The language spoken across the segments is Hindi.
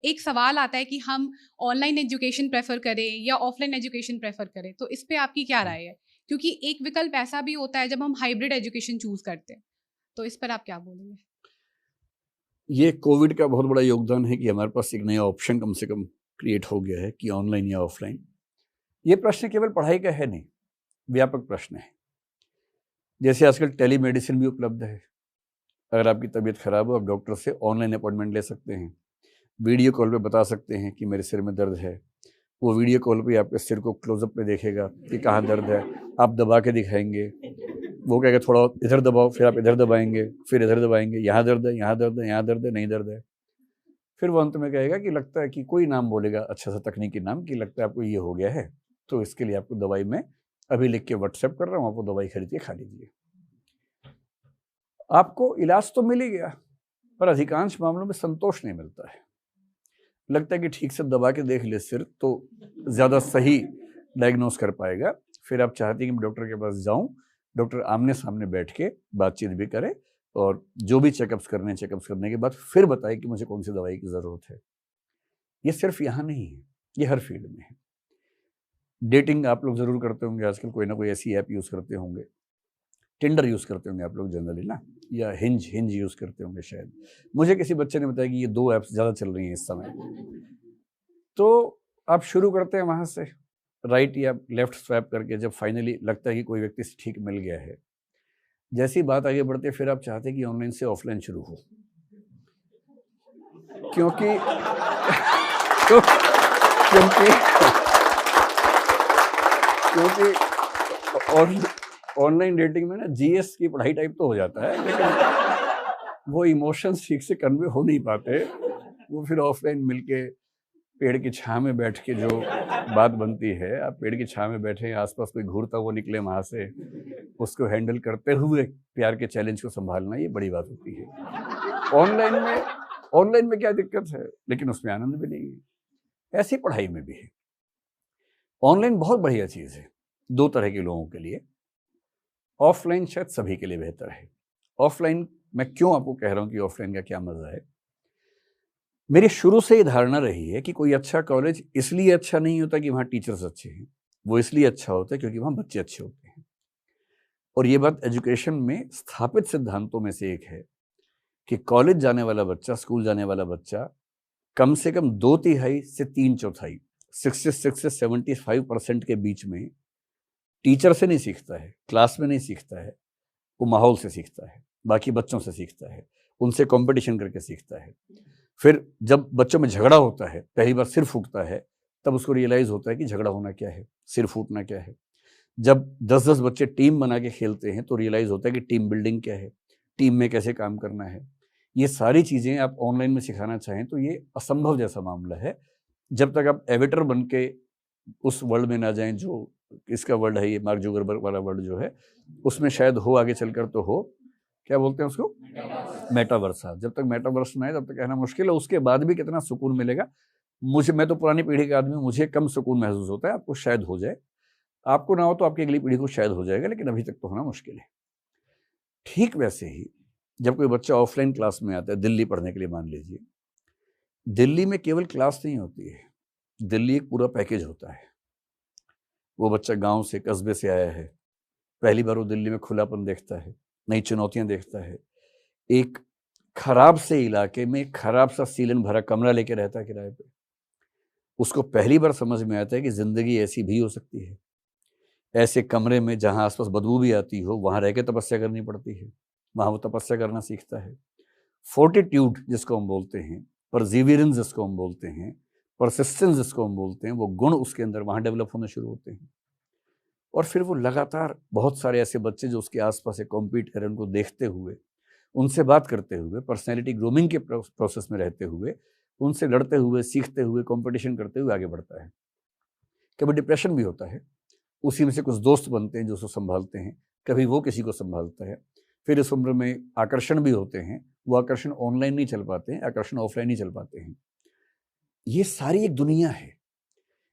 एक सवाल आता है कि हम ऑनलाइन एजुकेशन प्रेफर करें या ऑफलाइन एजुकेशन प्रेफर करें, तो इस पे आपकी क्या राय है? क्योंकि एक विकल्प ऐसा भी होता है जब हम हाइब्रिड एजुकेशन चूज करते हैं, तो इस पर आप क्या बोलेंगे? ये कोविड का बहुत बड़ा योगदान है कि हमारे पास एक नया ऑप्शन कम से कम क्रिएट हो गया है कि ऑनलाइन या ऑफलाइन। ये प्रश्न केवल पढ़ाई का है नहीं, व्यापक प्रश्न है। जैसे आजकल टेलीमेडिसिन भी उपलब्ध है। अगर आपकी तबीयत खराब हो, आप डॉक्टर से ऑनलाइन अपॉइंटमेंट ले सकते हैं, वीडियो कॉल पे बता सकते हैं कि मेरे सिर में दर्द है। वो वीडियो कॉल पे आपके सिर को क्लोजअप पे देखेगा कि कहाँ दर्द है, आप दबा के दिखाएंगे। वो कहेगा थोड़ा इधर दबाओ, फिर आप इधर दबाएंगे, फिर इधर दबाएंगे, यहाँ दर्द है, यहाँ दर्द है, यहाँ दर्द है, नहीं दर्द है। फिर वो अंत में कहेगा कि लगता है कि कोई नाम बोलेगा, अच्छा सा तकनीकी नाम, कि लगता है आपको ये हो गया है, तो इसके लिए आपको दवाई मैं अभी लिख के व्हाट्सएप कर रहा हूँ, आपको दवाई खरीद के खा लीजिए। आपको इलाज तो मिल ही गया, पर अधिकांश मामलों में संतोष नहीं मिलता है। लगता है कि ठीक से दबा के देख ले सिर तो ज़्यादा सही डायग्नोस कर पाएगा। फिर आप चाहते हैं कि मैं डॉक्टर के पास जाऊं, डॉक्टर आमने सामने बैठ के बातचीत भी करे और जो भी चेकअप्स करने के बाद फिर बताए कि मुझे कौन सी दवाई की ज़रूरत है। ये सिर्फ यहाँ नहीं है, ये हर फील्ड में है। डेटिंग आप लोग ज़रूर करते होंगे, आजकल कोई ना कोई ऐसी ऐप यूज़ करते होंगे। टिंडर यूज़ करते होंगे आप लोग जनरली ना, या हिंज यूज़ करते होंगे शायद। मुझे किसी बच्चे ने बताया कि ये 2 ऐप्स ज़्यादा चल रही हैं इस समय। तो आप शुरू करते हैं वहाँ से, राइट या लेफ्ट स्वैप करके। जब फाइनली लगता है कि कोई व्यक्ति ठीक मिल गया है, जैसी बात आगे बढ़ती है फिर आप चाहते हैं कि ऑनलाइन से ऑफलाइन शुरू हो, क्योंकि क्योंकि क्योंकि ऑनलाइन डेटिंग में ना जीएस की पढ़ाई टाइप तो हो जाता है, लेकिन वो इमोशंस ठीक से कन्वे हो नहीं पाते। वो फिर ऑफलाइन मिलके पेड़ की छांव में बैठ के जो बात बनती है, आप पेड़ की छांव में बैठे, आसपास कोई घूरता हुआ निकले वहाँ से, उसको हैंडल करते हुए प्यार के चैलेंज को संभालना, ये बड़ी बात होती है। ऑनलाइन में क्या दिक्कत है, लेकिन उसमें आनंद भी नहीं है। ऐसी पढ़ाई में भी है। ऑनलाइन बहुत बढ़िया चीज़ है 2 तरह के लोगों के लिए। ऑफलाइन शायद सभी के लिए बेहतर है। ऑफलाइन मैं क्यों आपको कह रहा हूँ कि ऑफलाइन का क्या मज़ा है। मेरी शुरू से ये धारणा रही है कि कोई अच्छा कॉलेज इसलिए अच्छा नहीं होता कि वहाँ टीचर्स अच्छे हैं, वो इसलिए अच्छा होता है क्योंकि वहाँ बच्चे अच्छे होते हैं। और ये बात एजुकेशन में स्थापित सिद्धांतों में से एक है कि कॉलेज जाने वाला बच्चा, स्कूल जाने वाला बच्चा कम से कम 2/3 से 3/4, 66 से 75% के बीच में टीचर से नहीं सीखता है, क्लास में नहीं सीखता है, वो माहौल से सीखता है, बाकी बच्चों से सीखता है, उनसे कंपटीशन करके सीखता है। फिर जब बच्चों में झगड़ा होता है, पहली बार सिर फूटता है, तब उसको रियलाइज़ होता है कि झगड़ा होना क्या है, सिर फूटना क्या है। जब 10-10 बच्चे टीम बना के खेलते हैं तो रियलाइज़ होता है कि टीम बिल्डिंग क्या है, टीम में कैसे काम करना है। ये सारी चीज़ें आप ऑनलाइन में सिखाना चाहें तो ये असंभव जैसा मामला है, जब तक आप एविटर बन के उस वर्ल्ड में ना जाएँ जो इसका वर्ल्ड है, ये मार्क जुकरबर्ग वाला वर्ल्ड जो है, उसमें शायद हो आगे चलकर तो हो। क्या बोलते हैं उसको? मेटावर्स। हाँ, जब तक मेटावर्स ना आए तब तक कहना मुश्किल है। उसके बाद भी कितना सुकून मिलेगा, मैं तो पुरानी पीढ़ी का आदमी हूँ, मुझे कम सुकून महसूस होता है। आपको शायद हो जाए, आपको ना हो तो आपकी अगली पीढ़ी को शायद हो जाएगा, लेकिन अभी तक तो होना मुश्किल है। ठीक वैसे ही जब कोई बच्चा ऑफलाइन क्लास में आता है, दिल्ली पढ़ने के लिए मान लीजिए, दिल्ली में केवल क्लास नहीं होती है, दिल्ली एक पूरा पैकेज होता है। वो बच्चा गांव से, कस्बे से आया है, पहली बार वो दिल्ली में खुलापन देखता है, नई चुनौतियां देखता है, एक खराब से इलाके में खराब सा सीलन भरा कमरा लेके रहता है किराए पे। उसको पहली बार समझ में आता है कि जिंदगी ऐसी भी हो सकती है। ऐसे कमरे में जहाँ आसपास बदबू भी आती हो, वहाँ रह के तपस्या करनी पड़ती है। वहाँ वो तपस्या करना सीखता है। फोर्टिट्यूड जिसको हम बोलते हैं, परसिवियरेंस जिसको हम बोलते हैं, परसिस्टेंस जिसको हम बोलते हैं, वो गुण उसके अंदर वहाँ डेवलप होना शुरू होते हैं। और फिर वो लगातार बहुत सारे ऐसे बच्चे जो उसके आसपास कॉम्पीट करें, उनको देखते हुए, उनसे बात करते हुए, पर्सनैलिटी ग्रूमिंग के प्रोसेस में रहते हुए, उनसे लड़ते हुए, सीखते हुए, कंपटीशन करते हुए आगे बढ़ता है। कभी डिप्रेशन भी होता है, उसी में से कुछ दोस्त बनते हैं जो उसको संभालते हैं, कभी वो किसी को संभालता है। फिर इस उम्र में आकर्षण भी होते हैं, वो आकर्षण ऑनलाइन नहीं चल पाते हैं, आकर्षण ऑफलाइन नहीं चल पाते हैं। ये सारी एक दुनिया है।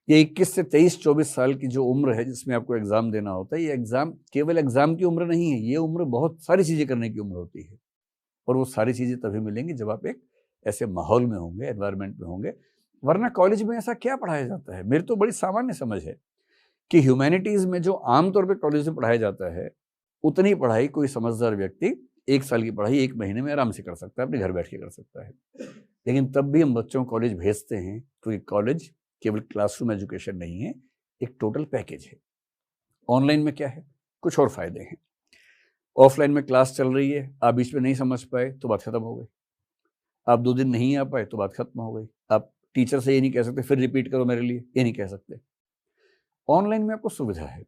ये 21 से 23-24 साल की जो उम्र है जिसमें आपको एग्ज़ाम देना होता है, ये एग्ज़ाम केवल एग्ज़ाम की उम्र नहीं है, ये उम्र बहुत सारी चीज़ें करने की उम्र होती है। और वो सारी चीज़ें तभी मिलेंगी जब आप एक ऐसे माहौल में होंगे, एनवायरनमेंट में होंगे। वरना कॉलेज में ऐसा क्या पढ़ाया जाता है? मेरी तो बड़ी सामान्य समझ है कि ह्यूमैनिटीज़ में जो आमतौर पे कॉलेज में पढ़ाया जाता है, उतनी पढ़ाई कोई समझदार व्यक्ति 1 साल की पढ़ाई 1 महीने में आराम से कर सकता है, अपने घर बैठ के कर सकता है। लेकिन तब भी हम बच्चों को कॉलेज भेजते हैं, क्योंकि कॉलेज केवल क्लासरूम एजुकेशन नहीं है, एक टोटल पैकेज है। ऑनलाइन में क्या है? कुछ और फायदे हैं। ऑफलाइन में क्लास चल रही है, आप बीच में नहीं समझ पाए तो बात खत्म हो गई। आप 2 दिन नहीं आ पाए तो बात खत्म हो गई। आप टीचर से ये नहीं कह सकते फिर रिपीट करो मेरे लिए, ये नहीं कह सकते। ऑनलाइन में आपको सुविधा है,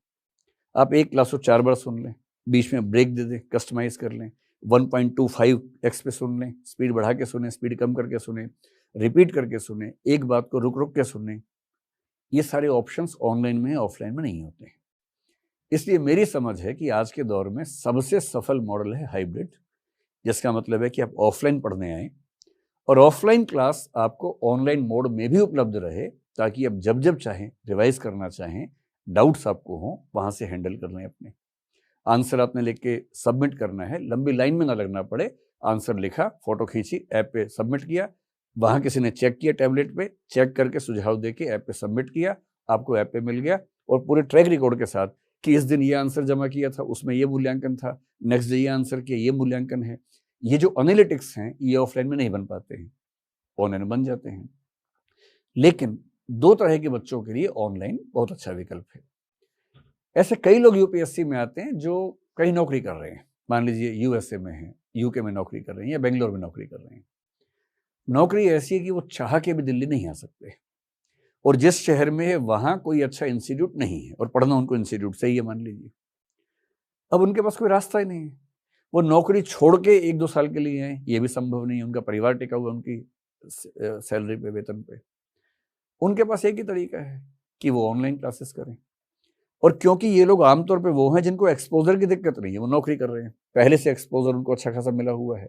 आप एक क्लास को 4 बार सुन लें, बीच में ब्रेक दे दें, कस्टमाइज कर लें, 1.25x पे सुन लें, स्पीड बढ़ा के सुने, स्पीड कम करके सुने, रिपीट करके सुने, एक बात को रुक रुक के सुने। ये सारे ऑप्शंस ऑनलाइन में, ऑफलाइन में नहीं होते हैं। इसलिए मेरी समझ है कि आज के दौर में सबसे सफल मॉडल है हाइब्रिड, जिसका मतलब है कि आप ऑफलाइन पढ़ने आए और ऑफलाइन क्लास आपको ऑनलाइन मोड में भी उपलब्ध रहे, ताकि आप जब जब चाहें, रिवाइज करना चाहें, डाउट्स आपको हों, वहाँ से हैंडल कर लें। अपने आंसर आपने लिख के सबमिट करना है, लंबी लाइन में ना लगना पड़े। आंसर लिखा, फोटो खींची, ऐप पे सबमिट किया, वहाँ किसी ने चेक किया, टैबलेट पे चेक करके सुझाव दे के ऐप पे सबमिट किया, आपको ऐप पे मिल गया, और पूरे ट्रैक रिकॉर्ड के साथ कि इस दिन ये आंसर जमा किया था, उसमें ये मूल्यांकन था, नेक्स्ट डे ये आंसर किया, ये मूल्यांकन है। ये जो एनालिटिक्स हैं, ये ऑफलाइन में नहीं बन पाते हैं, ऑनलाइन बन जाते हैं। लेकिन 2 तरह के बच्चों के लिए ऑनलाइन बहुत अच्छा विकल्प है। ऐसे कई लोग यूपीएससी में आते हैं जो कहीं नौकरी कर रहे हैं, मान लीजिए यूएसए में हैं, यूके में नौकरी कर रहे हैं, या बेंगलोर में नौकरी कर रहे हैं। नौकरी ऐसी है कि वो चाह के भी दिल्ली नहीं आ सकते, और जिस शहर में है वहाँ कोई अच्छा इंस्टीट्यूट नहीं है, और पढ़ना उनको इंस्टीट्यूट से ही है, मान लीजिए। अब उनके पास कोई रास्ता ही नहीं है, वो नौकरी छोड़ के 1-2 साल के लिए आए, ये भी संभव नहीं है, उनका परिवार टिका हुआ उनकी सैलरी पे, वेतन पे। उनके पास एक ही तरीका है कि वो ऑनलाइन क्लासेस करें। और क्योंकि ये लोग आमतौर पे वो हैं जिनको एक्सपोजर की दिक्कत नहीं है, वो नौकरी कर रहे हैं, पहले से एक्सपोजर उनको अच्छा खासा मिला हुआ है।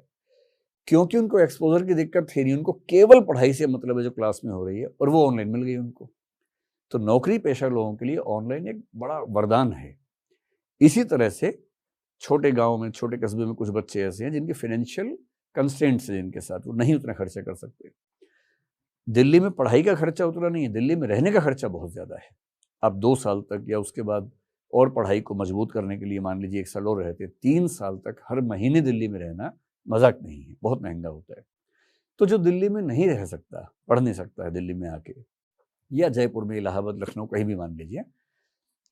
क्योंकि उनको एक्सपोजर की दिक्कत थी नहीं, उनको केवल पढ़ाई से मतलब है जो क्लास में हो रही है, और वो ऑनलाइन मिल गई उनको। तो नौकरी पेशा लोगों के लिए ऑनलाइन एक बड़ा वरदान है। इसी तरह से छोटे गाँव में, छोटे कस्बे में कुछ बच्चे ऐसे हैं जिनके फाइनेंशियल कंस्ट्रेंट्स हैं, जिनके साथ वो नहीं उतना खर्चा कर सकते। दिल्ली में पढ़ाई का खर्चा उतना नहीं है, दिल्ली में रहने का खर्चा बहुत ज़्यादा है। आप 2 साल तक या उसके बाद और पढ़ाई को मजबूत करने के लिए मान लीजिए 1 साल और रहते, 3 साल तक हर महीने दिल्ली में रहना मजाक नहीं है, बहुत महंगा होता है। तो जो दिल्ली में नहीं रह सकता, पढ़ नहीं सकता है दिल्ली में आके, या जयपुर में, इलाहाबाद, लखनऊ, कहीं भी मान लीजिए,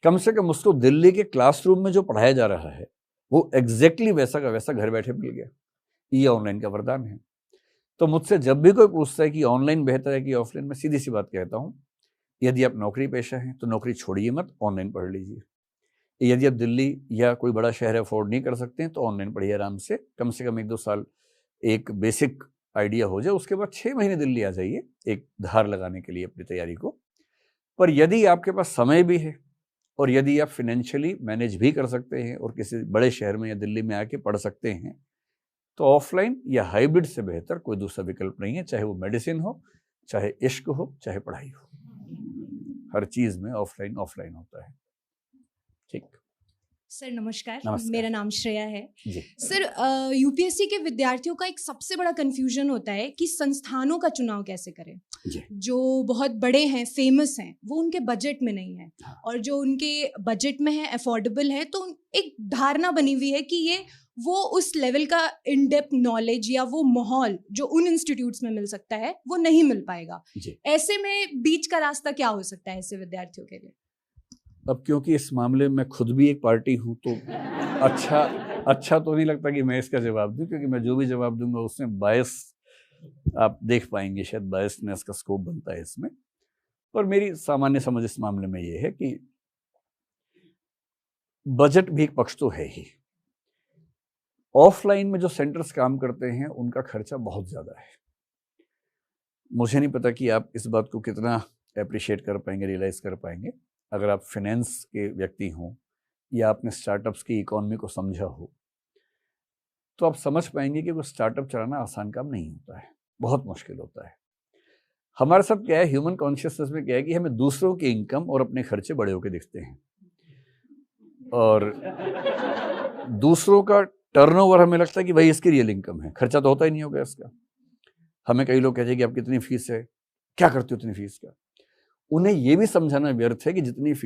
कम से कम उसको दिल्ली के क्लासरूम में जो पढ़ाया जा रहा है वो एग्जैक्टली वैसा का वैसा घर बैठे मिल गया। ये ऑनलाइन का वरदान है। तो मुझसे जब भी कोई पूछता है कि ऑनलाइन बेहतर है कि ऑफलाइन, मैं सीधी सी बात कहता हूँ, यदि आप नौकरी पेशा हैं तो नौकरी छोड़िए मत, ऑनलाइन पढ़ लीजिए। यदि आप दिल्ली या कोई बड़ा शहर अफोर्ड नहीं कर सकते हैं तो ऑनलाइन पढ़िए आराम से कम 1-2 साल एक बेसिक आइडिया हो जाए, उसके बाद 6 महीने दिल्ली आ जाइए एक धार लगाने के लिए अपनी तैयारी को। पर यदि आपके पास समय भी है और यदि आप फाइनेंशियली मैनेज भी कर सकते हैं और किसी बड़े शहर में या दिल्ली में आके पढ़ सकते हैं, तो ऑफलाइन या हाइब्रिड से बेहतर कोई दूसरा विकल्प नहीं है। चाहे वो मेडिसिन हो, चाहे इश्क हो, चाहे पढ़ाई हो, हर चीज में ऑफलाइन होता है। ठीक सर नमस्कार, नमस्कार। मेरा नाम श्रेया है जी। सर। यूपीएससी के विद्यार्थियों का एक सबसे बड़ा कंफ्यूजन होता है कि संस्थानों का चुनाव कैसे करें। जी। जो बहुत बड़े हैं, फेमस हैं, वो उनके बजट में नहीं है, और जो उनके बजट में है, अफोर्डेबल है, तो एक धारणा बनी हुई है कि ये वो उस लेवल का इन डेप्थ नॉलेज या वो माहौल जो उन इंस्टीट्यूट्स में मिल सकता है वो नहीं मिल पाएगा। ऐसे में बीच का रास्ता क्या हो सकता है ऐसे विद्यार्थियों के लिए? अब क्योंकि इस मामले में खुद भी एक पार्टी हूँ तो अच्छा तो नहीं लगता कि मैं इसका जवाब दूं, क्योंकि मैं जो भी जवाब दूंगा उसमें बायस आप देख पाएंगे, शायद बायसनेस का स्कोप बनता है इसमें। और मेरी सामान्य समझ इस मामले में ये है कि बजट भी एक पक्ष तो है ही। ऑफलाइन में जो सेंटर्स काम करते हैं उनका खर्चा बहुत ज़्यादा है। मुझे नहीं पता कि आप इस बात को कितना अप्रिशिएट कर पाएंगे, रियलाइज कर पाएंगे। अगर आप फाइनेंस के व्यक्ति हों या आपने स्टार्टअप्स की इकोनॉमी को समझा हो तो आप समझ पाएंगे कि वो स्टार्टअप चलाना आसान काम नहीं होता है, बहुत मुश्किल होता है। हमारे साथ क्या है, ह्यूमन कॉन्शियसनेस में क्या है कि हमें दूसरों के इनकम और अपने खर्चे बड़े होकर दिखते हैं, और दूसरों का टर्नओवर हमें लगता है कि भाई इसकी रियल इनकम है, खर्चा तो होता ही नहीं होगा इसका। हमें कई लोग कहते हैं कि आप कितनी फीस है, क्या करते हो इतनी फीस का। उन्हें ये भी समझाना व्यर्थ है कि जितनी फीस